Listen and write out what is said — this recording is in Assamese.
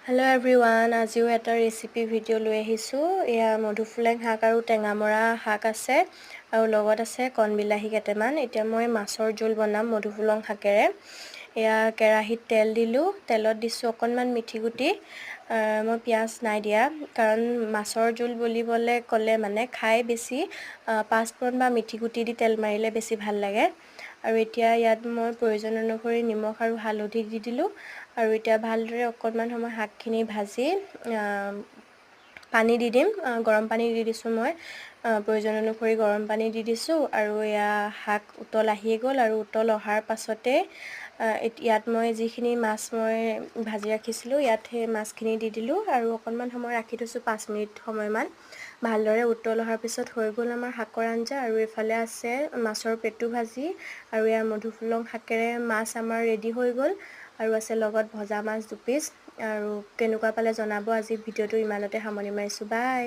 Hello everyone, আজিও এটা ৰেচিপি ভিডিও লৈ আহিছো। এয়া মধুফুলেং শাক আৰু টেঙামৰা শাক আছে আৰু লগত আছে কণবিলাহী কেটেমান। এতিয়া মই মাছৰ জোল বনাম মধুফুলং শাকেৰে। এয়া কেৰাহীত তেল দিলো, তেলত দিছো অকনমান মিঠি গুটি। মই পিয়াজ নাই দিয়া কাৰণ মাছৰ জোল বুলিবলে ক'লে মানে খাই বেছি পাঁচফোৰণ বা মিঠি গুটি দি তেল মাৰিলে বেছি ভাল লাগে। আৰু এতিয়া ইয়াত মই প্ৰয়োজন অনুসৰি নিমখ আৰু হালধি দি দিলো আৰু এতিয়া ভালদৰে অকনমান সময় শাকখিনি ভাজি পানী দি দিম। গৰম পানী দি দিছো মই। প্ৰয়োজন অনুসৰি গৰম পানী দি দিছো আৰু এয়া শাক উতল আহি গ'ল আৰু উতল অহাৰ পাছতে ইয়াত মই যিখিনি মাছ মই ভাজি ৰাখিছিলো ইয়াত সেই মাছখিনি দি দিলো আৰু অকনমান সময় ৰাখি থৈছো 5 মিনিট সময়মান। ভালদৰে উতল অহাৰ পিছত হৈ গ'ল আমাৰ শাকৰ আঞ্জা আৰু এফালে আছে মাছৰ পেটু ভাজি আৰু ইয়াৰ মধুফুলং শাকেৰে মাছ আমাৰ ৰেডি হৈ গ'ল আৰু আছে লগত ভজা মাছ 2 পিচ। আৰু কেনেকুৱা পালে জনাব। আজি ভিডিওটো ইমানতে সামৰণি মাৰিছো। বাই।